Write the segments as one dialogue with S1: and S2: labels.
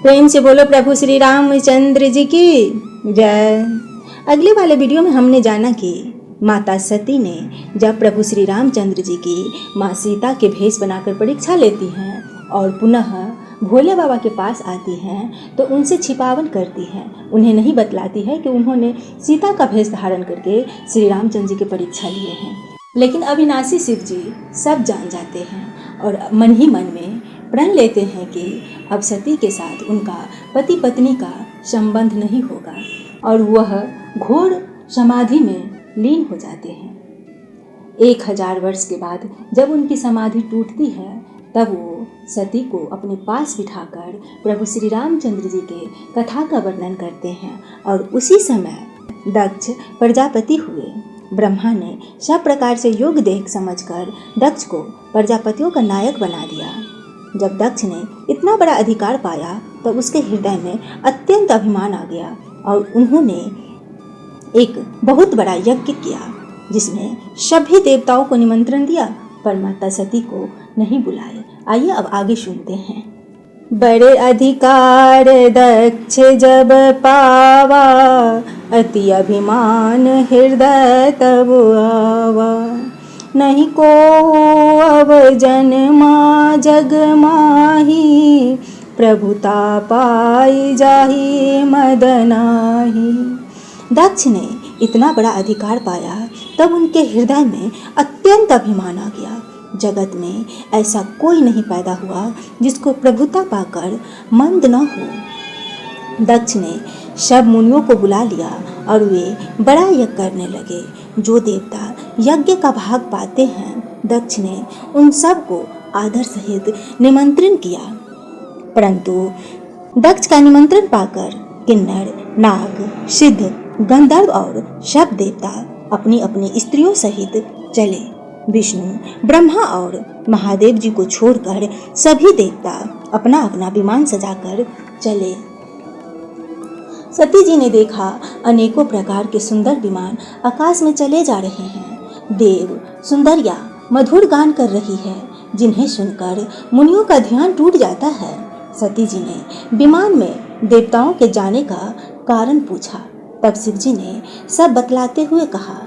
S1: प्रेम से बोलो प्रभु श्री रामचंद्र जी की जय। अगले वाले वीडियो में हमने जाना कि माता सती ने जब प्रभु श्री रामचंद्र जी की माँ सीता के भेष बनाकर परीक्षा लेती हैं और पुनः भोले बाबा के पास आती हैं तो उनसे छिपावन करती हैं, उन्हें नहीं बतलाती है कि उन्होंने सीता का भेष धारण करके श्री रामचंद्र जी की परीक्षा लिए हैं। लेकिन अविनाशी शिव जी सब जान जाते हैं और मन ही मन में प्रण लेते हैं कि अब सती के साथ उनका पति पत्नी का संबंध नहीं होगा और वह घोर समाधि में लीन हो जाते हैं। 1000 वर्ष के बाद जब उनकी समाधि टूटती है तब वो सती को अपने पास बिठाकर प्रभु श्री रामचंद्र जी के कथा का वर्णन करते हैं और उसी समय दक्ष प्रजापति हुए। ब्रह्मा ने सब प्रकार से योग देख समझकर दक्ष को प्रजापतियों का नायक बना दिया। जब दक्ष ने इतना बड़ा अधिकार पाया तब उसके हृदय में अत्यंत अभिमान आ गया और उन्होंने एक बहुत बड़ा यज्ञ किया जिसमें सभी देवताओं को निमंत्रण दिया पर माता सती को नहीं बुलाए। आइए अब आगे सुनते हैं। बड़े अधिकार दक्ष जब पावा, अति अभिमान हृदय तब आवा। नहीं को अब जन्मा जग माही, प्रभुता पाई जाही मदनाही। दक्ष ने इतना बड़ा अधिकार पाया तब उनके हृदय में अत्यंत अभिमान आ गया। जगत में ऐसा कोई नहीं पैदा हुआ जिसको प्रभुता पाकर मंद न हो। दक्ष ने सब मुनियों को बुला लिया और वे बड़ा यज्ञ करने लगे। जो देवता यज्ञ का भाग पाते हैं दक्ष ने उन सब को आदर सहित निमंत्रण किया, परंतु दक्ष का निमंत्रण पाकर किन्नर, नाग, सिद्ध, गंधर्व और सब देवता अपनी अपनी स्त्रियों सहित चले। विष्णु, ब्रह्मा और महादेव जी को छोड़कर सभी देवता अपना अपना विमान सजाकर चले। सती जी ने देखा अनेकों प्रकार के सुंदर विमान आकाश में चले जा रहे हैं। देव सुंदरिया मधुर गान कर रही है जिन्हें सुनकर मुनियों का ध्यान टूट जाता है। सती जी ने विमान में देवताओं के जाने का कारण पूछा। तब शिव जी ने सब बतलाते हुए कहा।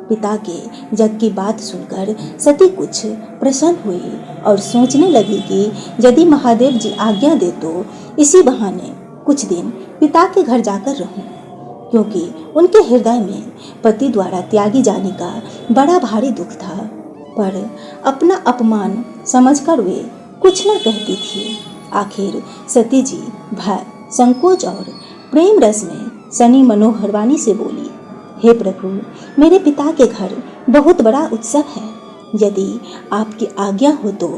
S1: पिता के यज्ञ की बात सुनकर सती कुछ प्रसन्न हुई और सोचने लगी कि यदि महादेव जी आज्ञा दे तो इसी बहाने कुछ दिन पिता के घर जाकर रहूं, क्योंकि उनके हृदय में पति द्वारा त्यागी जाने का बड़ा भारी दुख था। पर अपना अपमान समझकर वे कुछ न कहती थी। आखिर सती जी भय, संकोच और प्रेम रस में सनी मनोहर वाणी से बोली, हे प्रभु, मेरे पिता के घर बहुत बड़ा उत्सव है। यदि आपकी आज्ञा हो तो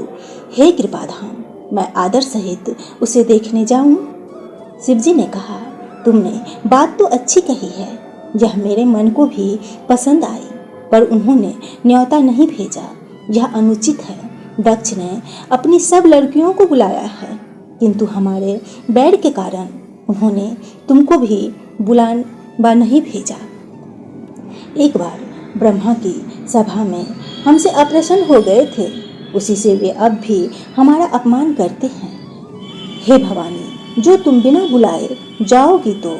S1: हे कृपाधाम, मैं आदर सहित उसे देखने जाऊं। शिव जी ने कहा, तुमने बात तो अच्छी कही है, यह मेरे मन को भी पसंद आई, पर उन्होंने न्योता नहीं भेजा, यह अनुचित है। दक्ष ने अपनी सब लड़कियों को बुलाया है, किंतु हमारे बैर के कारण उन्होंने तुमको भी बुलावा नहीं भेजा। एक बार ब्रह्मा की सभा में हमसे अप्रसन्न हो गए थे, उसी से वे अब भी हमारा अपमान करते हैं। हे भवानी, जो तुम बिना बुलाए जाओगी तो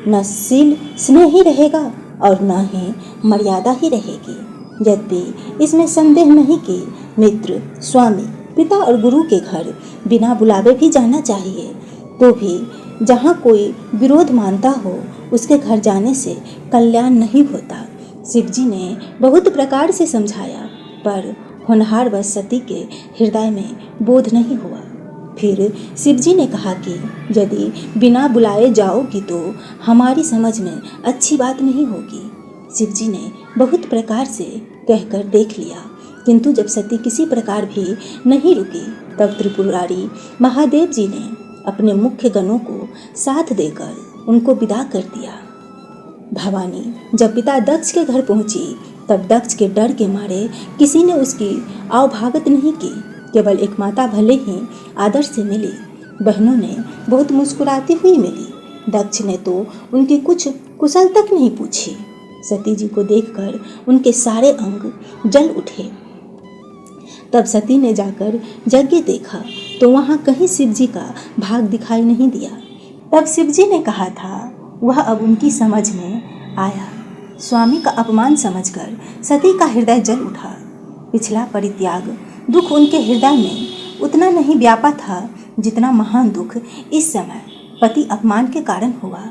S1: न शील स्नेह ही रहेगा और न ही मर्यादा ही रहेगी। यद्यपि इसमें संदेह नहीं कि मित्र, स्वामी, पिता और गुरु के घर बिना बुलावे भी जाना चाहिए, तो भी जहाँ कोई विरोध मानता हो उसके घर जाने से कल्याण नहीं होता। शिव जी ने बहुत प्रकार से समझाया, पर होनहार व सती के हृदय में बोध नहीं हुआ। फिर शिव जी ने कहा कि यदि बिना बुलाए जाओगी तो हमारी समझ में अच्छी बात नहीं होगी। शिव जी ने बहुत प्रकार से कहकर देख लिया, किंतु जब सती किसी प्रकार भी नहीं रुकी तब त्रिपुरारी महादेव जी ने अपने मुख्य गणों को साथ देकर उनको विदा कर दिया। भवानी जब पिता दक्ष के घर पहुंची तब दक्ष के डर के मारे किसी ने उसकी आवभागत नहीं की। केवल एक माता भले ही आदर से मिली, बहनों ने बहुत मुस्कुराती हुई मिली। दक्ष ने तो उनकी कुछ कुशल तक नहीं पूछी। सती जी को देखकर उनके सारे अंग जल उठे। तब सती ने जाकर यज्ञ देखा तो वहाँ कहीं शिव जी का भाग दिखाई नहीं दिया। तब शिवजी ने कहा था वह अब उनकी समझ में आया। स्वामी का अपमान समझकर सती का हृदय जल उठा। पिछला परित्याग दुख उनके हृदय में उतना नहीं व्यापा था जितना महान दुख इस समय पति अपमान के कारण हुआ।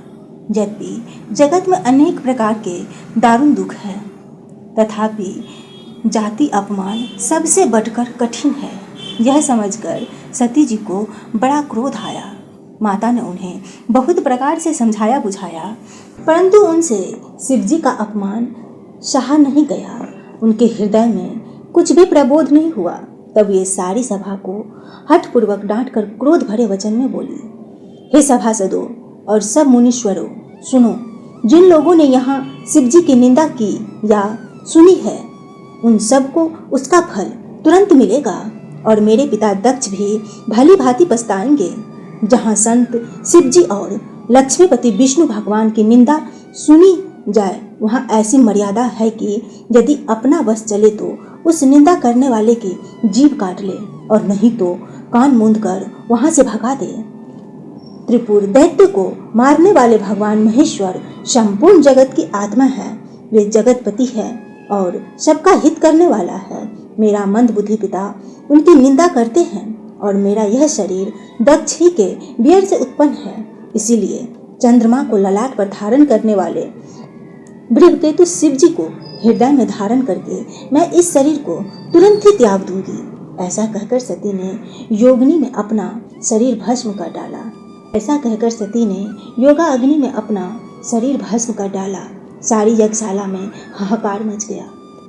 S1: यद्यपि जगत में अनेक प्रकार के दारुण दुख है, तथापि जाति अपमान सबसे बढ़कर कठिन है। यह समझकर सती जी को बड़ा क्रोध आया। माता ने उन्हें बहुत प्रकार से समझाया बुझाया, परंतु उनसे शिवजी का अपमान सहा नहीं गया। उनके हृदय में कुछ भी प्रबोध नहीं हुआ। तब ये सारी सभा को हठपूर्वक डांटकर क्रोध भरे वचन में बोली, हे सभासदों और सब मुनीश्वरों, सुनो। जिन लोगों ने यहाँ शिवजी की निंदा की या सुनी है, उन सबको उसका फल तुरंत मिलेगा और मेरे पिता दक्ष भी भली भांति पछताएंगे। जहाँ संत शिवजी और लक्ष्मीपति विष्णु भगवान की निंदा सुनी जाए, वहाँ ऐसी मर्यादा है कि यदि अपना वश चले तो उस निंदा करने वाले की जीभ काट ले और नहीं तो कान मूंद कर वहाँ से भगा दे। त्रिपुर दैत्य को मारने वाले भगवान महेश्वर संपूर्ण जगत की आत्मा है। वे जगतपति है और सबका हित करने वाला है। मेरा मंद बुद्धि पिता उनकी निंदा करते हैं और मेरा यह शरीर दक्ष ही के वियर से उत्पन्न है। इसीलिए चंद्रमा को ललाट पर धारण करने वाले बृहस्पति शिव जी को हृदय में धारण करके मैं इस शरीर को तुरंत ही त्याग दूंगी। ऐसा कहकर सती ने योगिनी में अपना शरीर भस्म कर डाला। योगा अग्नि में अपना शरीर भस्म कर डाला। सारी यज्ञशाला में हाहाकार मच गया।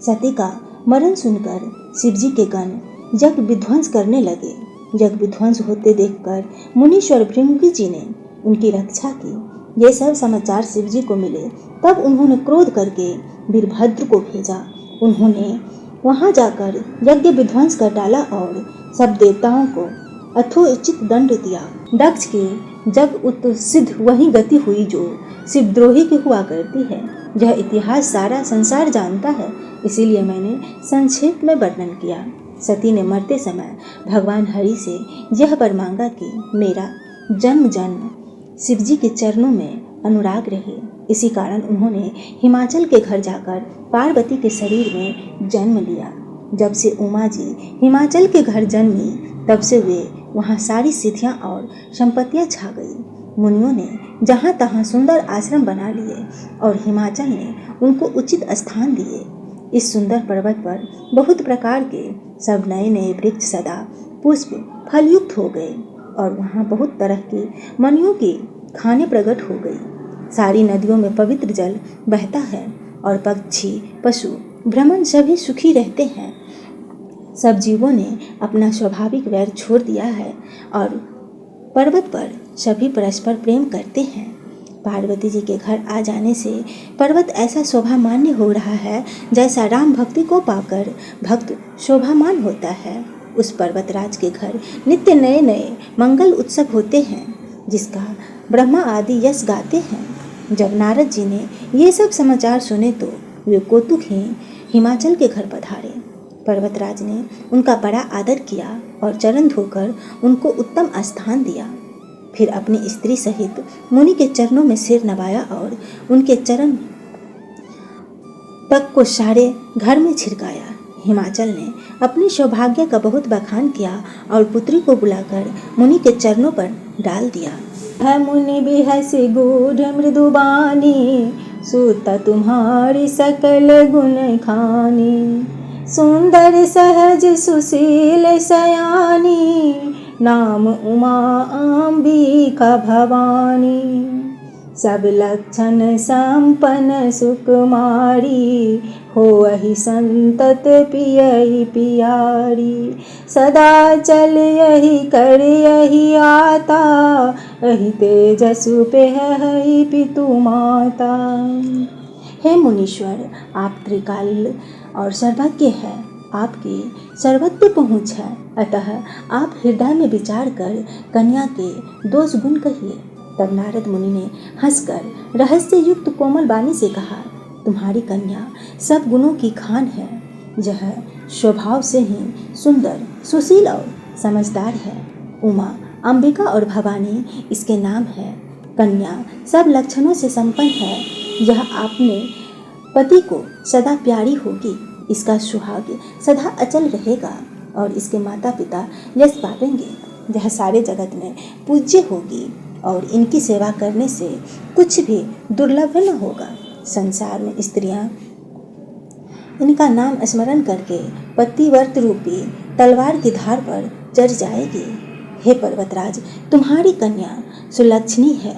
S1: सती का मरण सुनकर शिवजी के गण यज्ञ विध्वंस करने लगे। यज्ञ विध्वंस होते देखकर मुनीश्वर भृंगी जी ने उनकी रक्षा की। ये सब समाचार शिवजी को मिले। तब उन्होंने क्रोध करके वीरभद्र को भेजा। उन्होंने वहां जाकर यज्ञ विध्वंस कर डाला और सब देवताओं को यथोचित दंड दिया। दक्ष के जग उत्सिद्ध वही गति हुई जो शिवद्रोही की हुआ करती है। यह इतिहास सारा संसार जानता है, इसीलिए मैंने संक्षेप में वर्णन किया। सती ने मरते समय भगवान हरि से यह वर मांगा कि मेरा जन्म जन्म शिवजी के चरणों में अनुराग रहे। इसी कारण उन्होंने हिमाचल के घर जाकर पार्वती के शरीर में जन्म लिया। जब से उमा जी हिमाचल के घर जन्मी, तब से वे वहाँ सारी सिद्धियाँ और संपत्तियाँ छा गई। मुनियों ने जहाँ तहाँ सुंदर आश्रम बना लिए और हिमाचल ने उनको उचित स्थान दिए। इस सुंदर पर्वत पर बहुत प्रकार के सब नए नए वृक्ष सदा पुष्प फलयुक्त हो गए और वहाँ बहुत तरह की मनियों की खाने प्रकट हो गई। सारी नदियों में पवित्र जल बहता है और पक्षी पशु भ्रमण सभी सुखी रहते हैं। सब जीवों ने अपना स्वाभाविक वैर छोड़ दिया है और पर्वत पर सभी परस्पर प्रेम करते हैं। पार्वती जी के घर आ जाने से पर्वत ऐसा शोभामान्य हो रहा है जैसा राम भक्ति को पाकर भक्त शोभामान होता है। उस पर्वतराज के घर नित्य नए नए मंगल उत्सव होते हैं, जिसका ब्रह्मा आदि यश गाते हैं। जब नारद जी ने ये सब समाचार सुने तो वे कौतुक ही हिमाचल के घर पधारे। पर्वतराज ने उनका बड़ा आदर किया और चरण धोकर उनको उत्तम स्थान दिया। फिर अपनी स्त्री सहित मुनि के चरणों में सिर नवाया और उनके चरण तक को सारे घर में छिड़काया। हिमाचल ने अपने सौभाग्य का बहुत बखान किया और पुत्री को बुलाकर मुनि के चरणों पर डाल दिया। है मुनि बिहस गूढ़ मृदुबानी, सूता तुम्हारी सकल गुण खानी। सुंदर सहज सुशील सयानी, नाम उमा अंबिका भवानी। सब लक्षण संपन्न सुकुमारी, होहि संतत पियहि पियारी। सदा चल यही कर यही आता, अहि तेजसु पेहि पितु माता। हे मुनीश्वर, आप त्रिकाल और सर्वज्ञ है, आपकी सर्वत्र पहुँच है, अतः आप हृदय में विचार कर कन्या के दोष गुण कहिए। तब नारद मुनि ने हंसकर रहस्य युक्त कोमल वाणी से कहा, तुम्हारी कन्या सब गुणों की खान है। यह स्वभाव से ही सुंदर, सुशील और समझदार है। उमा, अंबिका और भवानी इसके नाम है। कन्या सब लक्षणों से संपन्न है। यह आपने पति को सदा प्यारी होगी, इसका सुहाग सदा अचल रहेगा और इसके माता पिता यश पावेंगे। यह सारे जगत में पूज्य होगी और इनकी सेवा करने से कुछ भी दुर्लभ न होगा। संसार में स्त्रियां इनका नाम स्मरण करके पतिव्रत रूपी तलवार की धार पर चढ़ जाएगी। हे पर्वतराज, तुम्हारी कन्या सुलक्षणी है।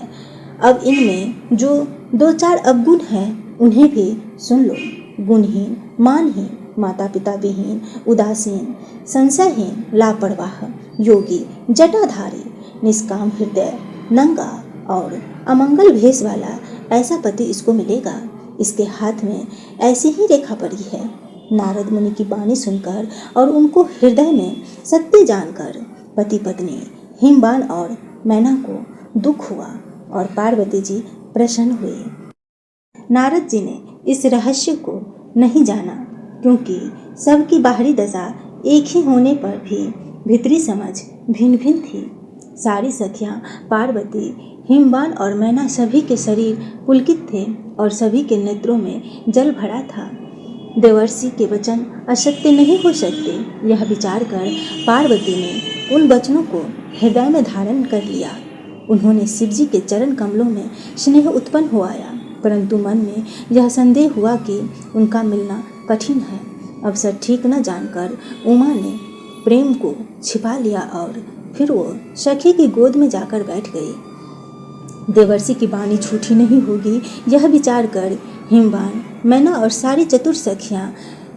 S1: अब इनमें जो 2-4 अवगुण हैं उन्हें भी सुन लो। गुणहीन, मानहीन, माता पिता विहीन, उदासीन, संशयहीन, लापरवाह, योगी, जटाधारी, निष्काम हृदय, नंगा और अमंगल भेष वाला ऐसा पति इसको मिलेगा। इसके हाथ में ऐसी ही रेखा पड़ी है। नारद मुनि की वाणी सुनकर और उनको हृदय में सत्य जानकर पति पत्नी हिमवान और मैना को दुख हुआ और पार्वती जी प्रसन्न हुए। नारद जी ने इस रहस्य को नहीं जाना, क्योंकि सबकी बाहरी दशा एक ही होने पर भी भीतरी समझ भिन्न भिन्न थी। सारी सखियां पार्वती, हिमवान और मैना सभी के शरीर पुलकित थे और सभी के नेत्रों में जल भरा था। देवर्षि के वचन असत्य नहीं हो सकते, यह विचार कर पार्वती ने उन वचनों को हृदय में धारण कर लिया। उन्होंने शिवजी के चरण कमलों में स्नेह उत्पन्न हो आया, परंतु मन में यह संदेह हुआ कि उनका मिलना कठिन है। अवसर ठीक न जानकर उमा ने प्रेम को छिपा लिया और फिर वो सखी की गोद में जाकर बैठ गई। देवर्षि की वाणी झूठी नहीं होगी, यह विचार कर हिमवान, मैना और सारी चतुर सखियां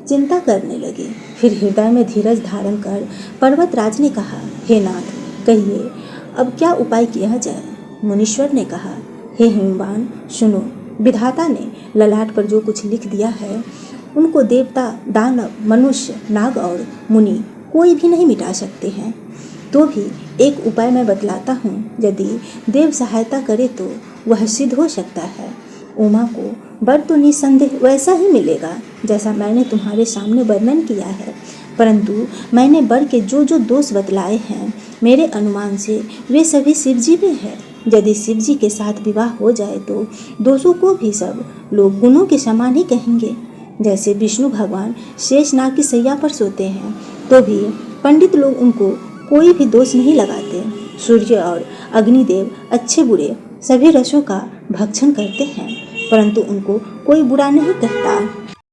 S1: चिंता करने लगी। फिर हृदय में धीरज धारण कर पर्वतराज ने कहा, हे नाथ, कहिए अब क्या उपाय किया जाए। मुनीश्वर ने कहा, हे हिमवान, सुनो, विधाता ने ललाट पर जो कुछ लिख दिया है उनको देवता, दानव, मनुष्य, नाग और मुनि कोई भी नहीं मिटा सकते हैं। तो भी एक उपाय मैं बतलाता हूँ, यदि देव सहायता करे तो वह सिद्ध हो सकता है। उमा को वर तो निसंदेह वैसा ही मिलेगा जैसा मैंने तुम्हारे सामने वर्णन किया है, परंतु मैंने वर के जो जो दोष बतलाए हैं, मेरे अनुमान से वे सभी शिवजी में है। यदि शिवजी के साथ विवाह हो जाए तो दोषों को भी सब लोग गुणों के समान ही कहेंगे। जैसे विष्णु भगवान शेषनाग की सैया पर सोते हैं तो भी पंडित लोग उनको कोई भी दोष नहीं लगाते। सूर्य और अग्निदेव अच्छे बुरे सभी रसों का भक्षण करते हैं, परंतु उनको कोई बुरा नहीं कहता।